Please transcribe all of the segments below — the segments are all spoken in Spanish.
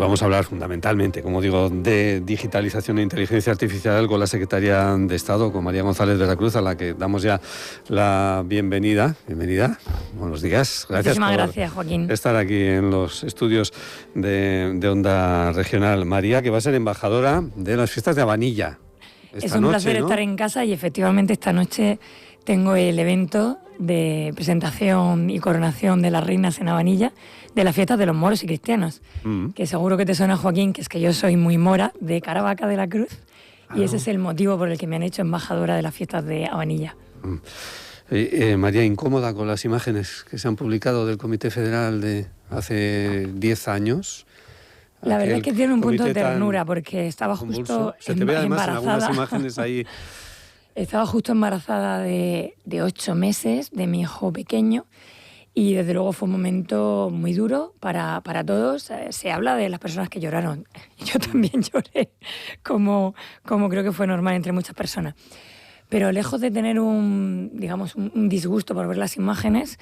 vamos a hablar fundamentalmente, como digo, de digitalización e inteligencia artificial con la secretaria de Estado, con María González de la Cruz, a la que damos ya la bienvenida. Bienvenida, buenos días. Muchísimas gracias, Joaquín. Estar aquí en los estudios de Onda Regional. María, que va a ser embajadora de las fiestas de Habanilla. Es un placer estar en casa y efectivamente esta noche tengo el evento de presentación y coronación de las reinas en Habanilla de las fiestas de los moros y cristianos, que seguro que te suena, Joaquín, que es que yo soy muy mora de Caravaca de la Cruz y ese es el motivo por el que me han hecho embajadora de las fiestas de Habanilla. María, incómoda con las imágenes que se han publicado del Comité Federal de hace 10 años. La verdad es que tiene un punto de ternura porque estaba justo se te ve además embarazada. En algunas imágenes ahí. Estaba justo embarazada de 8 meses de mi hijo pequeño y desde luego fue un momento muy duro para todos. Se habla de las personas que lloraron. Yo también lloré, como creo que fue normal entre muchas personas. Pero lejos de tener un disgusto por ver las imágenes,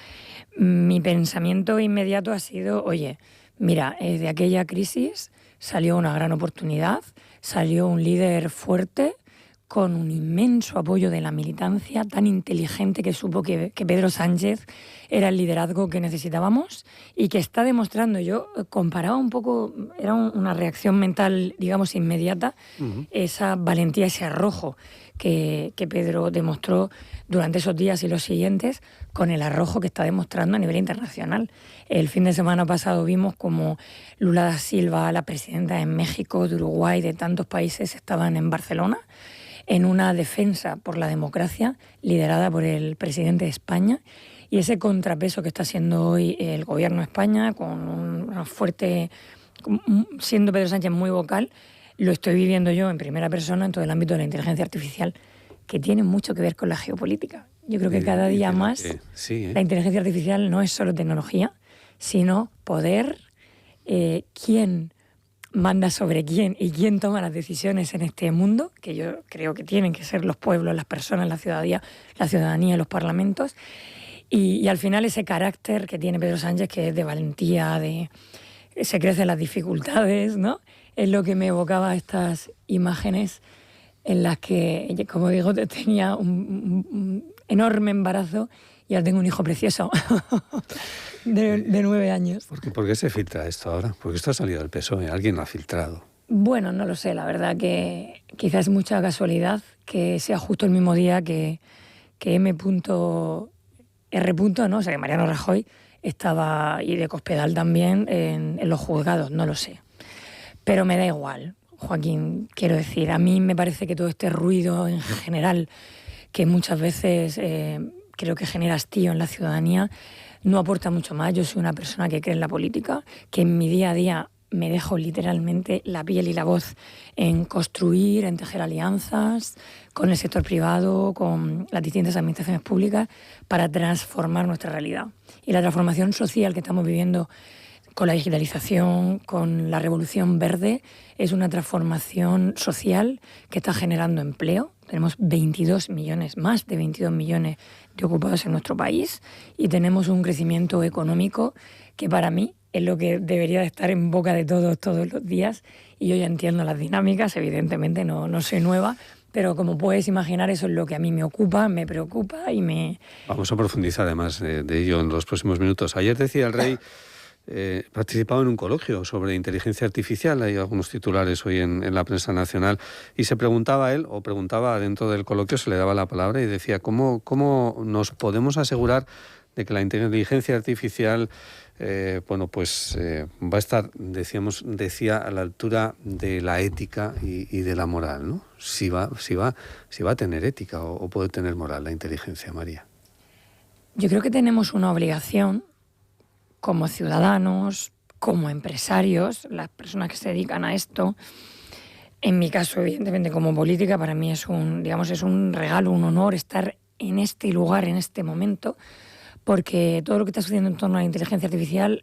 mi pensamiento inmediato ha sido, oye, mira, de aquella crisis salió una gran oportunidad, salió un líder fuerte, con un inmenso apoyo de la militancia, tan inteligente que supo que Pedro Sánchez era el liderazgo que necesitábamos y que está demostrando. Yo comparaba un poco, era una reacción mental, digamos, inmediata, esa valentía, ese arrojo que Pedro demostró durante esos días y los siguientes, con el arrojo que está demostrando a nivel internacional. El fin de semana pasado vimos como Lula da Silva, la presidenta de México, de Uruguay, de tantos países, estaban en Barcelona, en una defensa por la democracia liderada por el presidente de España, y ese contrapeso que está haciendo hoy el gobierno de España, con una fuerte, siendo Pedro Sánchez muy vocal, lo estoy viviendo yo en primera persona en todo el ámbito de la inteligencia artificial, que tiene mucho que ver con la geopolítica. Yo creo que cada día más la inteligencia artificial no es solo tecnología, sino poder, quién manda sobre quién y quién toma las decisiones en este mundo, que yo creo que tienen que ser los pueblos, las personas, la ciudadanía, los parlamentos, y al final ese carácter que tiene Pedro Sánchez, que es de valentía, se crecen las dificultades, ¿no? Es lo que me evocaba estas imágenes en las que, como digo, tenía un enorme embarazo y ahora tengo un hijo precioso de 9 años. ¿Por qué se filtra esto ahora? Porque esto ha salido del PSOE, alguien lo ha filtrado. Bueno, no lo sé, la verdad que quizás es mucha casualidad que sea justo el mismo día que M.R., ¿no? O sea, que Mariano Rajoy estaba, y de Cospedal también, en los juzgados, no lo sé. Pero me da igual, Joaquín, quiero decir, a mí me parece que todo este ruido en general, que muchas veces creo que genera hastío en la ciudadanía, no aporta mucho más. Yo soy una persona que cree en la política, que en mi día a día me dejo literalmente la piel y la voz en construir, en tejer alianzas con el sector privado, con las distintas administraciones públicas, para transformar nuestra realidad. Y la transformación social que estamos viviendo con la digitalización, con la revolución verde, es una transformación social que está generando empleo. Tenemos 22 millones, más de 22 millones de ocupados en nuestro país y tenemos un crecimiento económico que para mí es lo que debería de estar en boca de todos los días, y yo ya entiendo las dinámicas, evidentemente no soy nueva, pero como puedes imaginar, eso es lo que a mí me ocupa, me preocupa y me... Vamos a profundizar además de ello en los próximos minutos. Ayer decía el rey, participaba en un coloquio sobre inteligencia artificial, hay algunos titulares hoy en la prensa nacional, y se preguntaba él, o preguntaba dentro del coloquio, se le daba la palabra y decía, ¿cómo nos podemos asegurar de que la inteligencia artificial va a estar, decía, a la altura de la ética y de la moral, ¿no? Si va a tener ética o puede tener moral la inteligencia, María. Yo creo que tenemos una obligación como ciudadanos, como empresarios, las personas que se dedican a esto. En mi caso, evidentemente, como política, para mí es un regalo, un honor estar en este lugar, en este momento, porque todo lo que está sucediendo en torno a la inteligencia artificial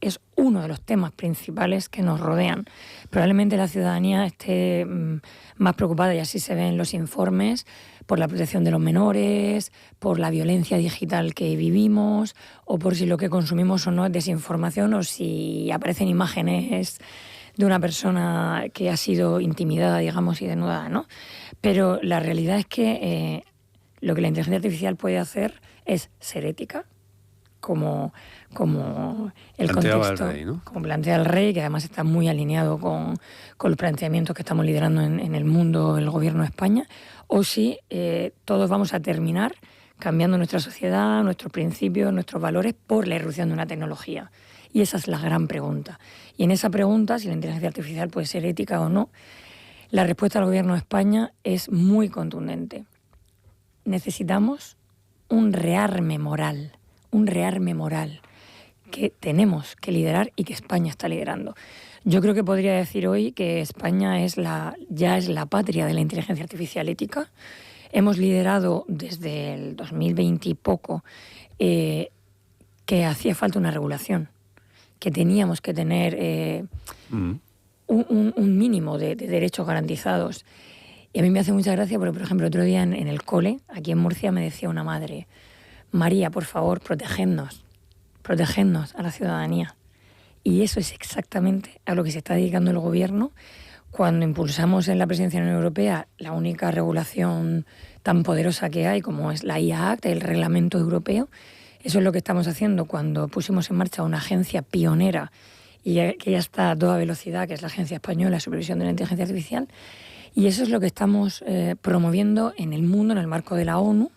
es uno de los temas principales que nos rodean. Probablemente la ciudadanía esté más preocupada, y así se ve en los informes, por la protección de los menores, por la violencia digital que vivimos, o por si lo que consumimos o no es desinformación, o si aparecen imágenes de una persona que ha sido intimidada, digamos, y desnudada, ¿no? Pero la realidad es que lo que la inteligencia artificial puede hacer es ser ética, como el planteaba contexto, el rey, ¿no? como plantea el rey, que además está muy alineado con los planteamientos que estamos liderando en el mundo, el gobierno de España, o si todos vamos a terminar cambiando nuestra sociedad, nuestros principios, nuestros valores por la irrupción de una tecnología. Y esa es la gran pregunta. Y en esa pregunta, si la inteligencia artificial puede ser ética o no, la respuesta del gobierno de España es muy contundente. Necesitamos un rearme moral que tenemos que liderar y que España está liderando. Yo creo que podría decir hoy que España ya es la patria de la inteligencia artificial ética. Hemos liderado desde el 2020 y poco que hacía falta una regulación, que teníamos que tener un mínimo de derechos garantizados. Y a mí me hace mucha gracia porque, por ejemplo, otro día en el cole, aquí en Murcia, me decía una madre: María, por favor, protegednos a la ciudadanía. Y eso es exactamente a lo que se está dedicando el gobierno cuando impulsamos en la presidencia de la Unión Europea la única regulación tan poderosa que hay, como es la IA Act, el reglamento europeo. Eso es lo que estamos haciendo cuando pusimos en marcha una agencia pionera y que ya está a toda velocidad, que es la Agencia Española de Supervisión de la Inteligencia Artificial. Y eso es lo que estamos promoviendo en el mundo, en el marco de la ONU,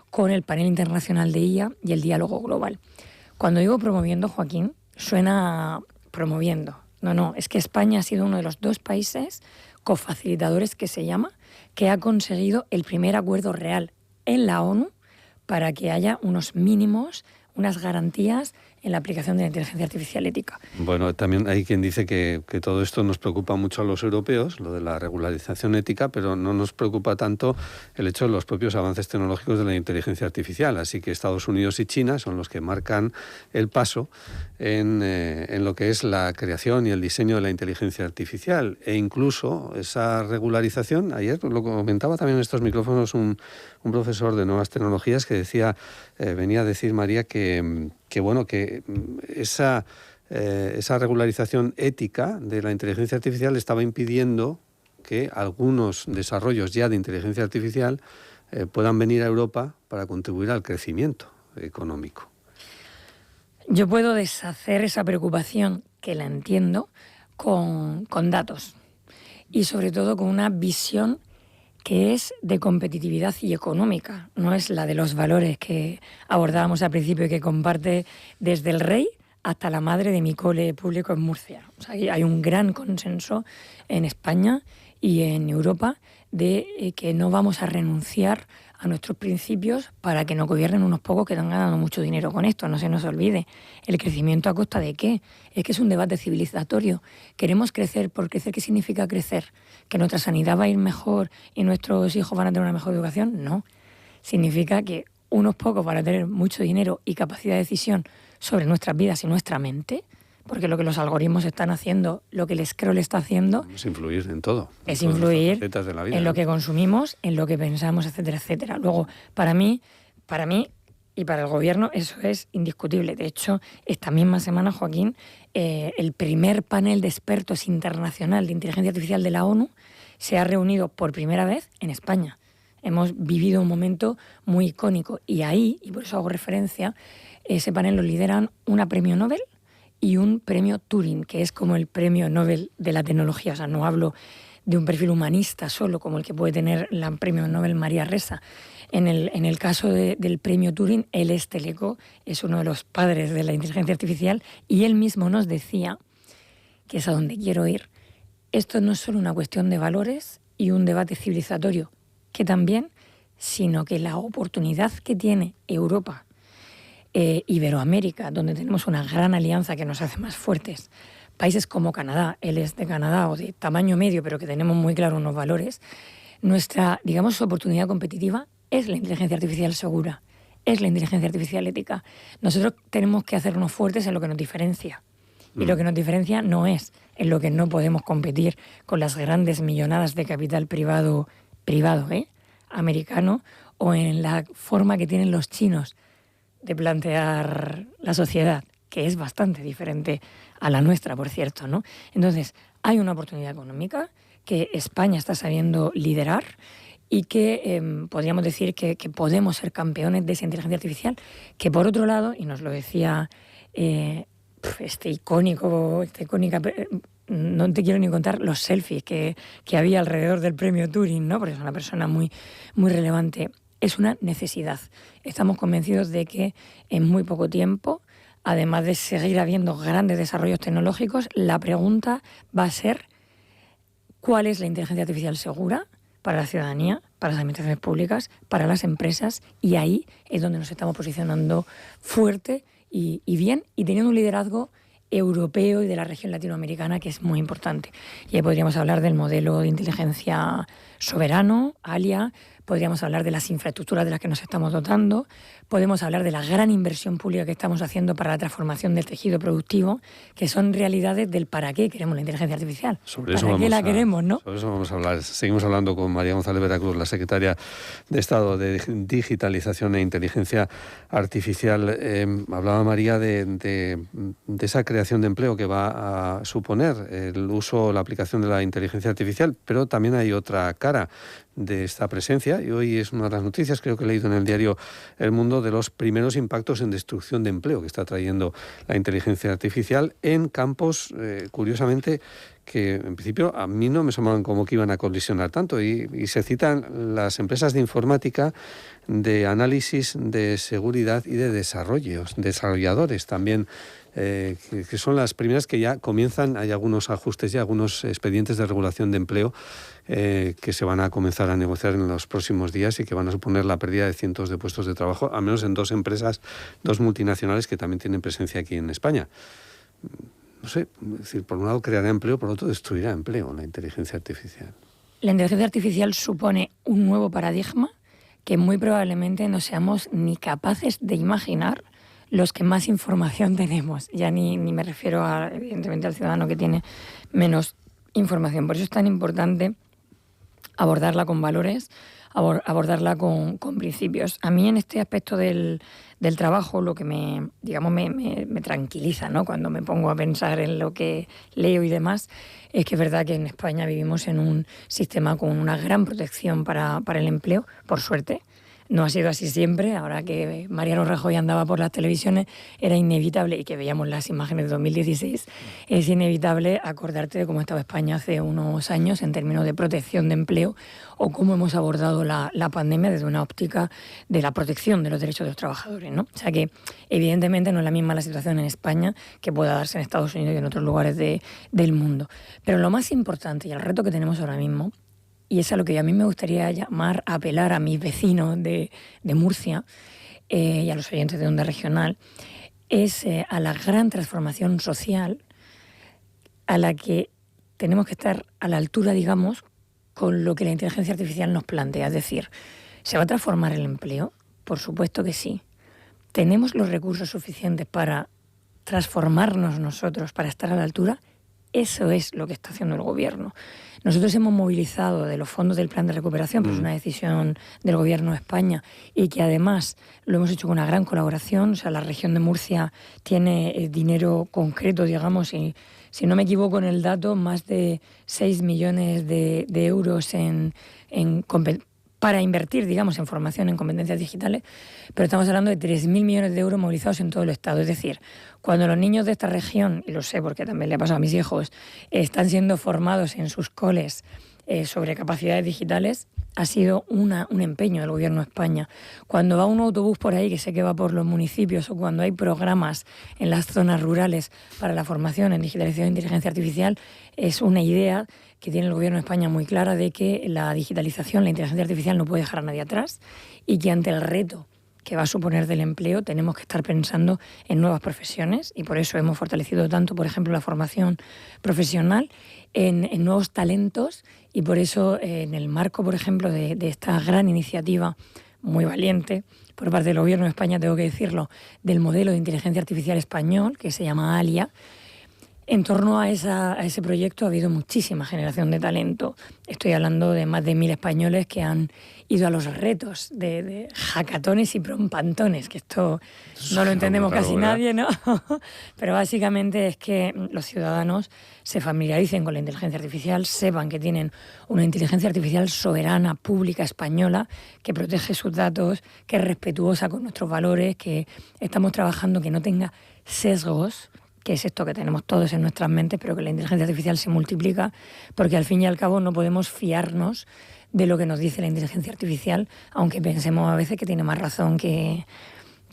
con el panel internacional de IA y el diálogo global. Cuando digo promoviendo, Joaquín, suena promoviendo. No, es que España ha sido uno de los 2 países cofacilitadores, que se llama, que ha conseguido el primer acuerdo real en la ONU para que haya unos mínimos, unas garantías en la aplicación de la inteligencia artificial ética. Bueno, también hay quien dice que todo esto nos preocupa mucho a los europeos, lo de la regularización ética, pero no nos preocupa tanto el hecho de los propios avances tecnológicos de la inteligencia artificial. Así que Estados Unidos y China son los que marcan el paso en lo que es la creación y el diseño de la inteligencia artificial. E incluso esa regularización, ayer lo comentaba también en estos micrófonos un profesor de nuevas tecnologías que decía, venía a decir, María, que esa regularización ética de la inteligencia artificial estaba impidiendo que algunos desarrollos ya de inteligencia artificial puedan venir a Europa para contribuir al crecimiento económico. Yo puedo deshacer esa preocupación, que la entiendo, con datos y sobre todo con una visión que es de competitividad y económica, no es la de los valores que abordábamos al principio y que comparte desde el rey hasta la madre de mi cole público en Murcia. O sea, hay un gran consenso en España y en Europa de que no vamos a renunciar a nuestros principios para que nos gobiernen unos pocos que están ganando mucho dinero con esto. No se nos olvide. ¿El crecimiento a costa de qué? Es que es un debate civilizatorio. ¿Queremos crecer? ¿Por crecer qué significa crecer? ¿Que nuestra sanidad va a ir mejor y nuestros hijos van a tener una mejor educación? No. Significa que unos pocos van a tener mucho dinero y capacidad de decisión sobre nuestras vidas y nuestra mente, porque lo que los algoritmos están haciendo, lo que el scroll está haciendo... Es influir en todo. Es influir en lo que consumimos, en lo que pensamos, etcétera, etcétera. Luego, para mí y para el gobierno eso es indiscutible. De hecho, esta misma semana, Joaquín, el primer panel de expertos internacional de inteligencia artificial de la ONU se ha reunido por primera vez en España. Hemos vivido un momento muy icónico y ahí, y por eso hago referencia, ese panel lo lideran una premio Nobel y un premio Turing, que es como el premio Nobel de la tecnología. O sea, no hablo de un perfil humanista solo, como el que puede tener la premio Nobel María Ressa. En el caso del premio Turing, él es Teleco, es uno de los padres de la inteligencia artificial, y él mismo nos decía, que es a donde quiero ir, esto no es solo una cuestión de valores y un debate civilizatorio, que también, sino que la oportunidad que tiene Europa, Iberoamérica, donde tenemos una gran alianza que nos hace más fuertes, países como Canadá, él es de Canadá o de tamaño medio, pero que tenemos muy claros unos valores, nuestra, digamos, oportunidad competitiva es la inteligencia artificial segura, es la inteligencia artificial ética. Nosotros tenemos que hacernos fuertes en lo que nos diferencia. Y lo que nos diferencia no es en lo que no podemos competir con las grandes millonadas de capital privado, americano, o en la forma que tienen los chinos de plantear la sociedad, que es bastante diferente a la nuestra, por cierto, ¿no? Entonces, hay una oportunidad económica que España está sabiendo liderar y que podríamos decir que podemos ser campeones de esa inteligencia artificial, que por otro lado, y nos lo decía esta icónica, no te quiero ni contar los selfies que había alrededor del premio Turing, ¿no? Porque es una persona muy, muy relevante. Es una necesidad. Estamos convencidos de que en muy poco tiempo, además de seguir habiendo grandes desarrollos tecnológicos, la pregunta va a ser ¿cuál es la inteligencia artificial segura para la ciudadanía, para las administraciones públicas, para las empresas? Y ahí es donde nos estamos posicionando fuerte y bien, y teniendo un liderazgo europeo y de la región latinoamericana, que es muy importante. Y ahí podríamos hablar del modelo de inteligencia soberano, ALIA, podríamos hablar de las infraestructuras de las que nos estamos dotando, podemos hablar de la gran inversión pública que estamos haciendo para la transformación del tejido productivo, que son realidades del para qué queremos la inteligencia artificial. Sobre eso ¿Para qué la queremos, no? Sobre eso vamos a hablar. Seguimos hablando con María González Veracruz, la secretaria de Estado de Digitalización e Inteligencia Artificial. Hablaba María de esa creación de empleo que va a suponer el uso, la aplicación de la inteligencia artificial, pero también hay otra cara de esta presencia, y hoy es una de las noticias, creo que he leído en el diario El Mundo, de los primeros impactos en destrucción de empleo que está trayendo la inteligencia artificial en campos, curiosamente, que en principio a mí no me sonaban como que iban a colisionar tanto, y se citan las empresas de informática, de análisis, de seguridad y de desarrolladores también, que son las primeras que ya comienzan. Hay algunos ajustes y algunos expedientes de regulación de empleo que se van a comenzar a negociar en los próximos días y que van a suponer la pérdida de cientos de puestos de trabajo, al menos en dos empresas, dos multinacionales que también tienen presencia aquí en España. No sé, es decir, por un lado creará empleo, por otro destruirá empleo la inteligencia artificial. La inteligencia artificial supone un nuevo paradigma que muy probablemente no seamos ni capaces de imaginar los que más información tenemos. Ya ni me refiero evidentemente al ciudadano que tiene menos información. Por eso es tan importante abordarla con valores, abordarla con principios. A mí en este aspecto del trabajo lo que me tranquiliza, ¿no?, cuando me pongo a pensar en lo que leo y demás, es que es verdad que en España vivimos en un sistema con una gran protección para el empleo, por suerte. No ha sido así siempre. Ahora que Mariano Rajoy andaba por las televisiones, era inevitable, y que veíamos las imágenes de 2016, es inevitable acordarte de cómo estaba España hace unos años en términos de protección de empleo, o cómo hemos abordado la pandemia desde una óptica de la protección de los derechos de los trabajadores, ¿no? O sea que evidentemente no es la misma la situación en España que pueda darse en Estados Unidos y en otros lugares del mundo. Pero lo más importante y el reto que tenemos ahora mismo, y es a lo que a mí me gustaría apelar a mis vecinos de Murcia y a los oyentes de Onda Regional, es a la gran transformación social a la que tenemos que estar a la altura, digamos, con lo que la inteligencia artificial nos plantea. Es decir, ¿se va a transformar el empleo? Por supuesto que sí. ¿Tenemos los recursos suficientes para transformarnos nosotros, para estar a la altura? Eso es lo que está haciendo el Gobierno. Nosotros hemos movilizado de los fondos del Plan de Recuperación, pues es una decisión del Gobierno de España, y que además lo hemos hecho con una gran colaboración. O sea, la región de Murcia tiene dinero concreto, digamos, y si no me equivoco en el dato, más de 6 millones de euros para invertir, digamos, en formación en competencias digitales, pero estamos hablando de 3.000 millones de euros movilizados en todo el Estado. Es decir, cuando los niños de esta región, y lo sé porque también le ha pasado a mis hijos, están siendo formados en sus coles sobre capacidades digitales, ha sido un empeño del Gobierno de España. Cuando va un autobús por ahí, que sé que va por los municipios, o cuando hay programas en las zonas rurales para la formación en digitalización e inteligencia artificial, es una idea que tiene el Gobierno de España muy clara de que la digitalización, la inteligencia artificial no puede dejar a nadie atrás, y que ante el reto que va a suponer del empleo tenemos que estar pensando en nuevas profesiones, y por eso hemos fortalecido tanto, por ejemplo, la formación profesional en nuevos talentos, y por eso en el marco, por ejemplo, de esta gran iniciativa muy valiente por parte del Gobierno de España, tengo que decirlo, del modelo de inteligencia artificial español, que se llama ALIA, En torno a ese proyecto ha habido muchísima generación de talento. Estoy hablando de más de 1000 españoles que han ido a los retos de hackatones y prompantones, que esto no lo entendemos casi nadie, ¿no? Pero básicamente es que los ciudadanos se familiaricen con la inteligencia artificial, sepan que tienen una inteligencia artificial soberana, pública, española, que protege sus datos, que es respetuosa con nuestros valores, que estamos trabajando que no tenga sesgos, que es esto que tenemos todos en nuestras mentes, pero que la inteligencia artificial se multiplica, porque al fin y al cabo no podemos fiarnos de lo que nos dice la inteligencia artificial, aunque pensemos a veces que tiene más razón que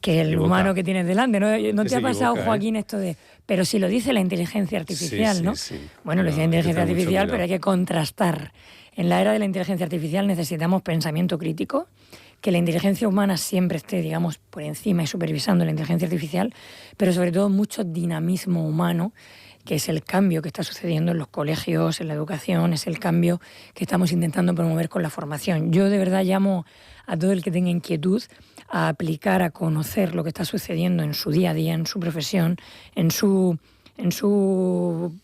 el humano que tienes delante. ¿No te ha pasado, Joaquín, esto de, pero si lo dice la inteligencia artificial, ¿no? Sí. Bueno, lo dice la inteligencia artificial, pero hay que contrastar. En la era de la inteligencia artificial necesitamos pensamiento crítico, que la inteligencia humana siempre esté, digamos, por encima y supervisando la inteligencia artificial, pero sobre todo mucho dinamismo humano, que es el cambio que está sucediendo en los colegios, en la educación, es el cambio que estamos intentando promover con la formación. Yo de verdad llamo a todo el que tenga inquietud a aplicar, a conocer lo que está sucediendo en su día a día, en su profesión, en su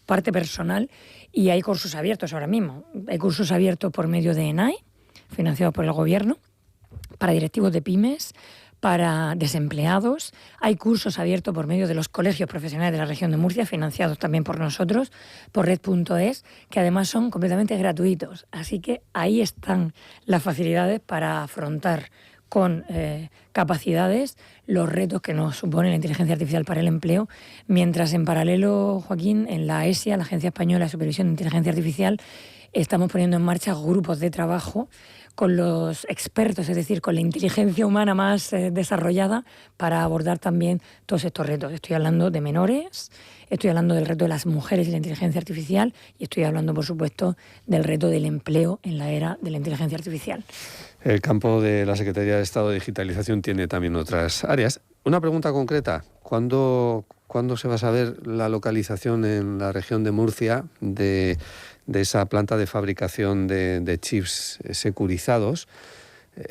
parte personal, y hay cursos abiertos ahora mismo. Hay cursos abiertos por medio de ENAE, financiados por el gobierno, para directivos de pymes, para desempleados. Hay cursos abiertos por medio de los colegios profesionales de la región de Murcia, financiados también por nosotros, por Red.es, que además son completamente gratuitos. Así que ahí están las facilidades para afrontar con capacidades los retos que nos supone la inteligencia artificial para el empleo, mientras en paralelo, Joaquín, en la ESIA, la Agencia Española de Supervisión de Inteligencia Artificial, estamos poniendo en marcha grupos de trabajo con los expertos, es decir, con la inteligencia humana más desarrollada para abordar también todos estos retos. Estoy hablando de menores, estoy hablando del reto de las mujeres y la inteligencia artificial, y estoy hablando, por supuesto, del reto del empleo en la era de la inteligencia artificial. El campo de la Secretaría de Estado de Digitalización tiene también otras áreas. Una pregunta concreta: ¿cuándo se va a saber la localización en la región de Murcia de esa planta de fabricación de chips securizados?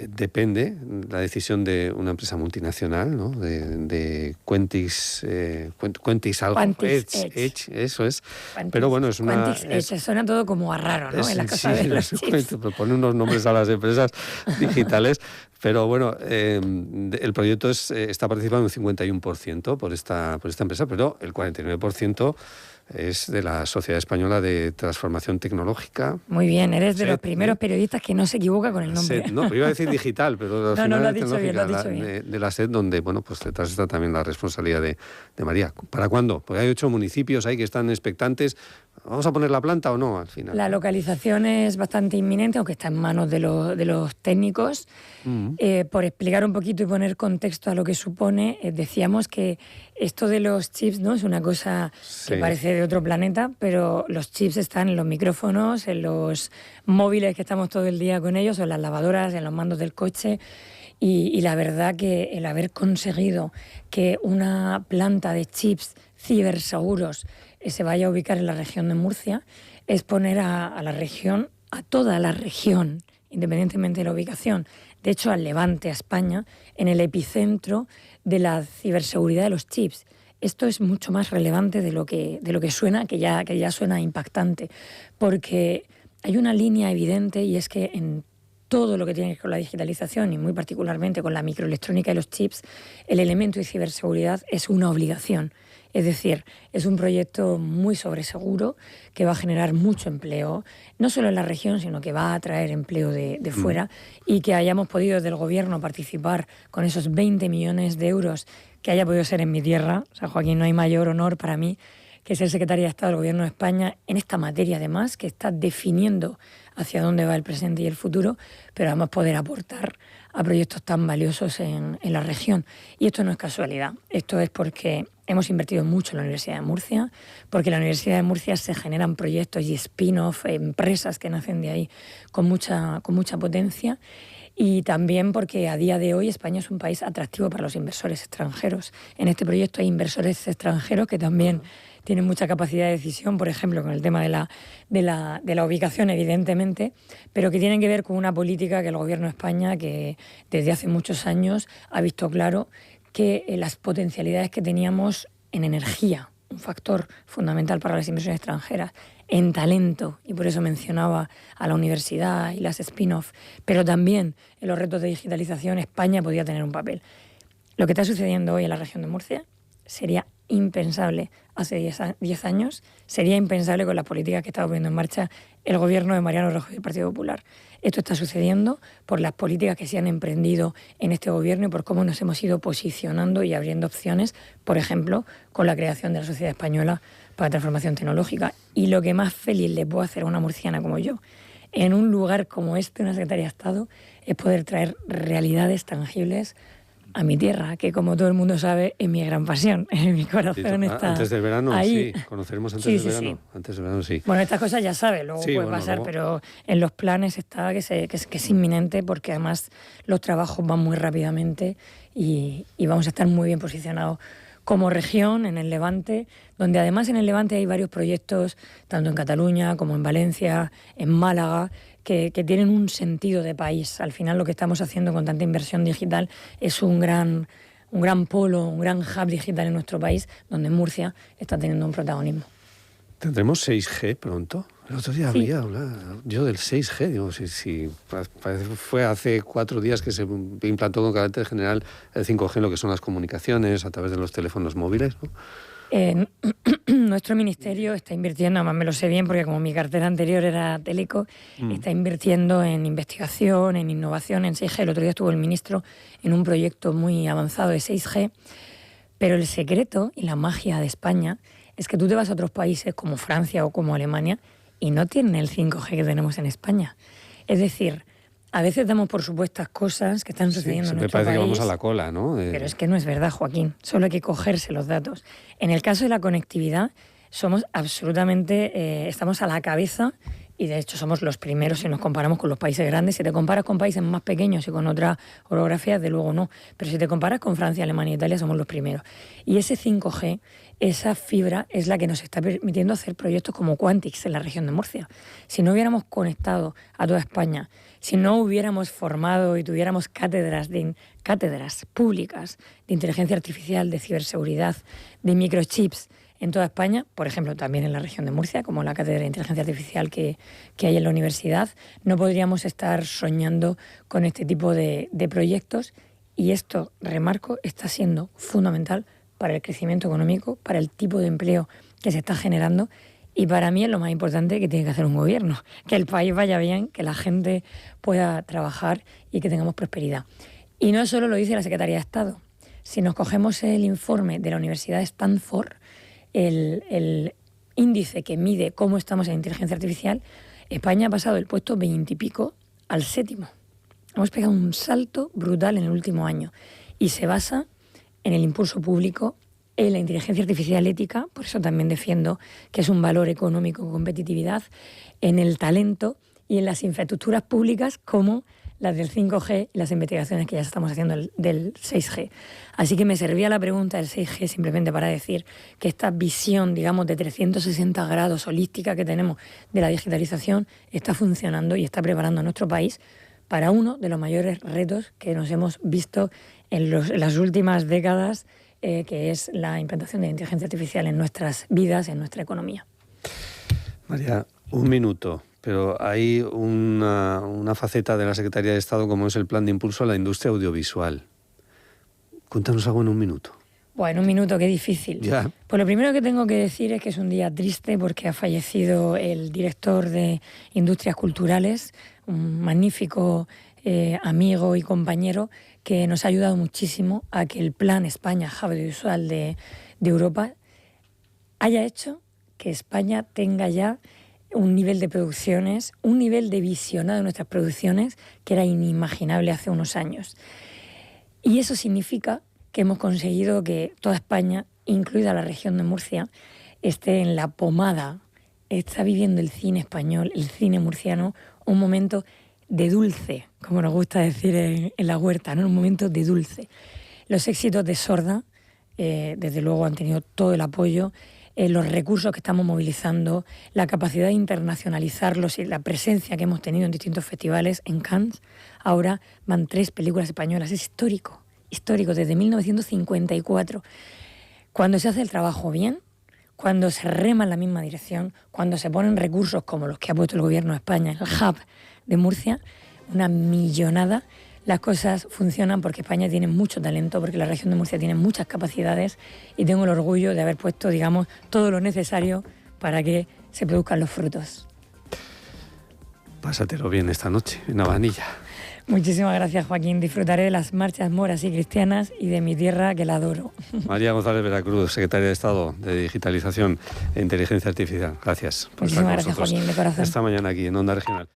Depende la decisión de una empresa multinacional, ¿no? De Quentix, Edge, eso es. Quentix, pero bueno, es una... Quentix Edge, suena todo como a raro, ¿no? En la cosa de los chips. Pone unos nombres a las empresas digitales, pero bueno, el proyecto está participando un 51% por esta empresa, pero el 49% es de la Sociedad Española de Transformación Tecnológica. Muy bien, eres de los primeros periodistas que no se equivoca con el nombre. No, pero iba a decir digital, pero no, lo has dicho bien, lo has dicho bien. De la SED, donde, bueno, pues detrás está también la responsabilidad de María. ¿Para cuándo? Porque hay 8 municipios ahí que están expectantes. ¿Vamos a poner la planta o no al final? La localización es bastante inminente, aunque está en manos de los técnicos. Por explicar un poquito y poner contexto a lo que supone, decíamos que esto de los chips, ¿no?, es una cosa que parece de otro planeta, pero los chips están en los micrófonos, en los móviles que estamos todo el día con ellos, o en las lavadoras, en los mandos del coche. Y la verdad que el haber conseguido que una planta de chips ciberseguros se vaya a ubicar en la región de Murcia es poner a la región, a toda la región, independientemente de la ubicación, de hecho al Levante, a España, en el epicentro de la ciberseguridad de los chips. Esto es mucho más relevante de lo que suena, que ya suena impactante, porque hay una línea evidente, y es que en todo lo que tiene que ver con la digitalización y muy particularmente con la microelectrónica y los chips, el elemento de ciberseguridad es una obligación. Es decir, es un proyecto muy sobreseguro que va a generar mucho empleo, no solo en la región, sino que va a atraer empleo de fuera, y que hayamos podido desde el Gobierno participar con esos 20 millones de euros, que haya podido ser en mi tierra. O sea, Joaquín, no hay mayor honor para mí que ser secretaria de Estado del Gobierno de España en esta materia, además, que está definiendo hacia dónde va el presente y el futuro, pero además poder aportar a proyectos tan valiosos en la región. Y esto no es casualidad, esto es porque hemos invertido mucho en la Universidad de Murcia, porque en la Universidad de Murcia se generan proyectos y spin-off, empresas que nacen de ahí con mucha potencia, y también porque a día de hoy España es un país atractivo para los inversores extranjeros. En este proyecto hay inversores extranjeros que también tienen mucha capacidad de decisión, por ejemplo, con el tema de la ubicación, evidentemente, pero que tienen que ver con una política que el Gobierno de España, que desde hace muchos años ha visto claro que las potencialidades que teníamos en energía, un factor fundamental para las inversiones extranjeras, en talento, y por eso mencionaba a la universidad y las spin-off, pero también en los retos de digitalización, España podía tener un papel. Lo que está sucediendo hoy en la región de Murcia sería impensable hace 10 años, sería impensable con las políticas que estaba poniendo en marcha el gobierno de Mariano Rajoy y el Partido Popular. Esto está sucediendo por las políticas que se han emprendido en este gobierno y por cómo nos hemos ido posicionando y abriendo opciones, por ejemplo, con la creación de la Sociedad Española para Transformación Tecnológica. Y lo que más feliz le puedo hacer a una murciana como yo, en un lugar como este, una Secretaría de Estado, es poder traer realidades tangibles a mi tierra, que como todo el mundo sabe es mi gran pasión, en mi corazón está antes del verano, ahí. sí, conoceremos antes del verano. Sí. Antes del verano, sí. Bueno, estas cosas ya sabes, luego puede pasar, luego... pero en los planes está que es inminente, porque además los trabajos van muy rápidamente y vamos a estar muy bien posicionados como región en el Levante, donde además en el Levante hay varios proyectos, tanto en Cataluña como en Valencia, en Málaga, que tienen un sentido de país. Al final lo que estamos haciendo con tanta inversión digital es un gran polo, un gran hub digital en nuestro país, donde Murcia está teniendo un protagonismo. ¿Tendremos 6G pronto? El otro día había hablado yo del 6G. Digo, si fue hace 4 días que se implantó con carácter general el 5G en lo que son las comunicaciones a través de los teléfonos móviles, ¿no? Nuestro ministerio está invirtiendo, además me lo sé bien porque como mi cartera anterior era Teleco, está invirtiendo en investigación, en innovación, en 6G. El otro día estuvo el ministro en un proyecto muy avanzado de 6G, pero el secreto y la magia de España es que tú te vas a otros países como Francia o como Alemania y no tienen el 5G que tenemos en España. Es decir, a veces damos por supuestas cosas que están sucediendo en nuestro país. Me parece que vamos a la cola, ¿no? Pero es que no es verdad, Joaquín. Solo hay que cogerse los datos. En el caso de la conectividad, somos absolutamente... estamos a la cabeza y de hecho somos los primeros si nos comparamos con los países grandes. Si te comparas con países más pequeños y con otras orografías, de luego no. Pero si te comparas con Francia, Alemania e Italia, somos los primeros. Y ese 5G, esa fibra, es la que nos está permitiendo hacer proyectos como Quantix en la región de Murcia. Si no hubiéramos conectado a toda España, si no hubiéramos formado y tuviéramos cátedras públicas de inteligencia artificial, de ciberseguridad, de microchips en toda España, por ejemplo, también en la región de Murcia, como la cátedra de inteligencia artificial que hay en la universidad, no podríamos estar soñando con este tipo de proyectos. Y esto, remarco, está siendo fundamental para el crecimiento económico, para el tipo de empleo que se está generando. Y para mí es lo más importante que tiene que hacer un gobierno, que el país vaya bien, que la gente pueda trabajar y que tengamos prosperidad. Y no solo lo dice la Secretaría de Estado. Si nos cogemos el informe de la Universidad de Stanford, el índice que mide cómo estamos en inteligencia artificial, España ha pasado del puesto 20 y pico al 7º. Hemos pegado un salto brutal en el último año y se basa en el impulso público, en la inteligencia artificial ética, por eso también defiendo que es un valor económico con competitividad, en el talento y en las infraestructuras públicas como las del 5G y las investigaciones que ya estamos haciendo del 6G. Así que me servía la pregunta del 6G simplemente para decir que esta visión, digamos, de 360 grados holística que tenemos de la digitalización está funcionando y está preparando a nuestro país para uno de los mayores retos que nos hemos visto en las últimas décadas, que es la implantación de la inteligencia artificial en nuestras vidas, en nuestra economía. María, 1 minuto, pero hay una faceta de la Secretaría de Estado como es el Plan de Impulso a la Industria Audiovisual. Cuéntanos algo en 1 minuto. Bueno, 1 minuto, qué difícil. Ya. Pues lo primero que tengo que decir es que es un día triste porque ha fallecido el director de Industrias Culturales, un magnífico amigo y compañero que nos ha ayudado muchísimo a que el Plan España Hub Audiovisual de Europa haya hecho que España tenga ya un nivel de producciones, un nivel de visionado de nuestras producciones que era inimaginable hace unos años. Y eso significa que hemos conseguido que toda España, incluida la región de Murcia, esté en la pomada, está viviendo el cine español, el cine murciano, un momento de dulce, como nos gusta decir en la huerta, ¿no? Un momento de dulce. Los éxitos de Sorda, desde luego, han tenido todo el apoyo, los recursos que estamos movilizando, la capacidad de internacionalizarlos y la presencia que hemos tenido en distintos festivales. En Cannes ahora van 3 películas españolas, es histórico, desde 1954. Cuando se hace el trabajo bien, cuando se rema en la misma dirección, cuando se ponen recursos como los que ha puesto el Gobierno de España, el hub de Murcia, una millonada, las cosas funcionan porque España tiene mucho talento, porque la región de Murcia tiene muchas capacidades y tengo el orgullo de haber puesto, digamos, todo lo necesario para que se produzcan los frutos. Pásatelo bien esta noche en Navanilla. Muchísimas gracias, Joaquín. Disfrutaré de las marchas moras y cristianas y de mi tierra, que la adoro. María González Veracruz, secretaria de Estado de Digitalización e Inteligencia Artificial. Gracias por estar con nosotros. Muchísimas gracias, Joaquín, de corazón. Esta mañana aquí en Onda Regional.